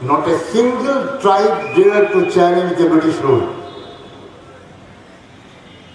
not a single tribe dared to challenge the British rule۔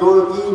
2-3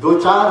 2-4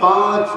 5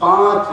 5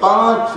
5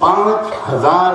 5000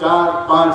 4-5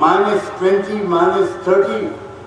-20 -30